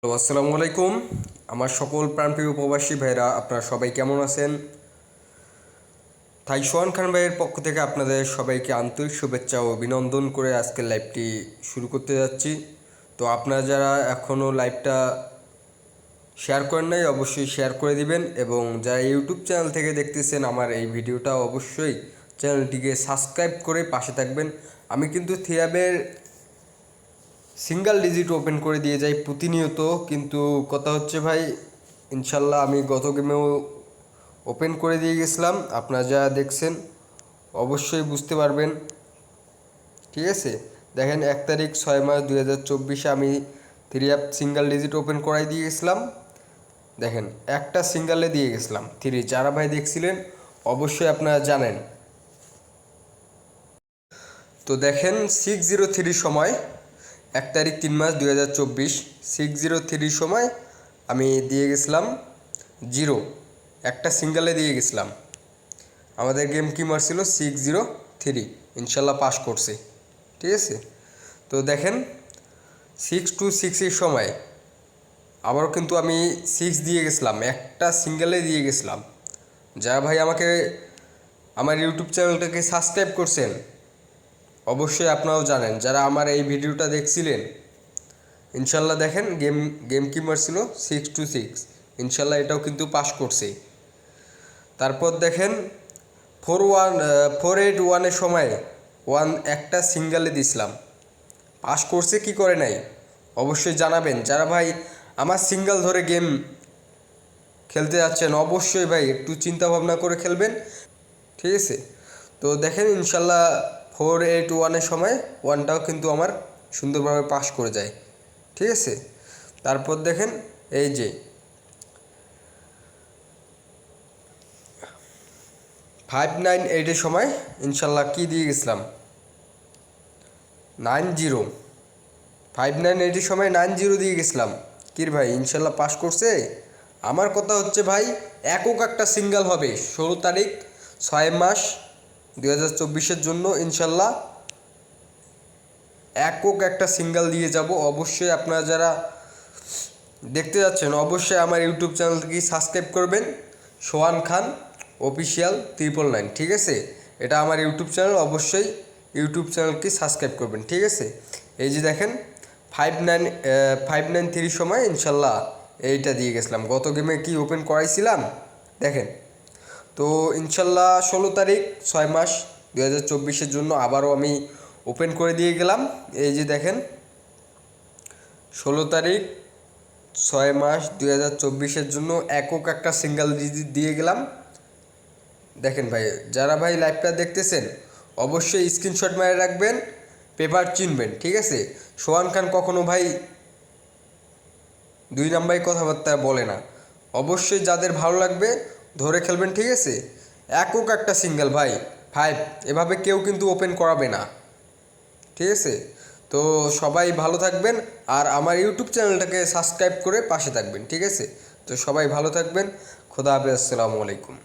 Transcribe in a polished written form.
Hello, আসসালামু আলাইকুম। আমার সকল প্রাণপ্রিয় প্রবাসী ভাইরা, আপনারা সবাই কেমন আছেন? তাই সোহান খান ভাইয়ের পক্ষ থেকে আপনাদের সবাইকে আন্তরিক শুভেচ্ছা ও অভিনন্দন করে আজকের লাইভটি শুরু করতে যাচ্ছি। তো আপনারা যারা এখনও লাইভটা শেয়ার করেন নাই, অবশ্যই শেয়ার করে দিবেন, এবং যারা ইউটিউব চ্যানেল থেকে দেখতেছেন আমার এই ভিডিওটা, অবশ্যই চ্যানেলটিকে সাবস্ক্রাইব করে পাশে থাকবেন। আমি কিন্তু থিয়াবের সিঙ্গেল ডিজিট ওপেন করে দিয়ে যাই প্রতিনিয়ত, কিন্তু কথা হচ্ছে ভাই, ইনশাল্লাহ আমি গত গেমেও ওপেন করে দিয়ে গেছিলাম। আপনারা যারা দেখছেন অবশ্যই বুঝতে পারবেন, ঠিক আছে? দেখেন, 1 তারিখ 6 মাস 2024 আমি three app single digit open করাই দিয়ে গেছিলাম। দেখেন, একটা সিঙ্গেলে দিয়ে গেছিলাম থ্রি। যারা ভাই দেখছিলেন অবশ্যই আপনারা জানেন। তো দেখেন, 603 সময় 1 তারিখ 3 মাস 2024 603 সময় আমি দিয়ে গেছিলাম জিরো, একটা সিঙ্গেলে দিয়ে গেছিলাম। আমাদের গেম কি মারছিল 603, ইনশাল্লাহ পাস করছে, ঠিক আছে? তো দেখেন, 626 সময় আবারও কিন্তু আমি 6 দিয়ে গেছিলাম, একটা সিঙ্গেলে দিয়ে গেছিলাম। যারা ভাই আমাকে আমার ইউটিউব চ্যানেলটাকে সাবস্ক্রাইব করছেন অবশ্যই আপনারাও জানেন, যারা আমার এই ভিডিওটা দেখছিলেন ইনশাল্লাহ দেখেন গেম গেম কি মারছিল 626, ইনশাল্লাহ এটাও কিন্তু পাস করছে। তারপর দেখেন 481 সময় একটা সিঙ্গেলে দিছিলাম, পাস করছে কি করে নাই অবশ্যই জানাবেন। যারা ভাই আমার সিঙ্গেল ধরে গেম খেলতে যাচ্ছেন অবশ্যই ভাই একটু চিন্তা ভাবনা করে খেলবেন, ঠিক আছে? তো দেখেন ইনশাল্লাহ 481 সময় ওয়ানটাও কিন্তু আমার সুন্দরভাবে পাস করে যায়, ঠিক আছে? তারপর দেখেন এই যে 598 সময় ইনশাল্লাহ কি দিয়ে গেছিলাম 90, 598 সময় 90 দিয়ে গেছিলাম। কির ভাই ইনশাল্লাহ পাস করছে। আমার কথা হচ্ছে ভাই, একক একটা সিঙ্গেল হবে 16 তারিখ 6 মাস 2024 জন্য ইনশাল্লাহ একক একটা সিঙ্গেল দিয়ে যাব। অবশ্যই আপনারা যারা দেখতে যাচ্ছেন অবশ্যই আমার ইউটিউব চ্যানেলটি সাবস্ক্রাইব করবেন, সোহান খান অফিসিয়াল 999, ঠিক আছে? এটা আমার ইউটিউব চ্যানেল, অবশ্যই ইউটিউব চ্যানেলটি সাবস্ক্রাইব করবেন, ঠিক আছে? এই যে দেখেন 593 সময় ইনশাল্লাহ এইটা দিয়ে গেছিলাম। গত গেমে কি ওপেন করাইছিলাম দেখেন। তো ইনশাল্লাহ 16 তারিখ 6 মাস 2024 জন্য আবারও আমি ওপেন করে দিয়ে গেলাম। এই যে দেখেন 16 তারিখ 6 মাস 2024 জন্য একক একটা সিঙ্গেল ডিজিট দিয়ে গেলাম। দেখেন ভাই, যারা ভাই লাইভটা দেখতেছেন অবশ্যই স্ক্রিনশট মেরে রাখবেন, পেপার চিনবেন, ঠিক আছে? সোহান খান কখনো ভাই দুই নাম্বারই কথাবার্তা বলে না। অবশ্যই যাদের ভালো লাগবে ধরে খেলবেন, ঠিক আছে? একক একটা সিঙ্গেল ভাই 5, এভাবে কেউ কিন্তু ওপেন করাবে না, ঠিক আছে? তো সবাই ভালো থাকবেন, আর আমার ইউটিউব চ্যানেলটাকে সাবস্ক্রাইব করে পাশে থাকবেন, ঠিক আছে? তো সবাই ভালো থাকবেন। খোদা হাফেজ, আসসালামু আলাইকুম।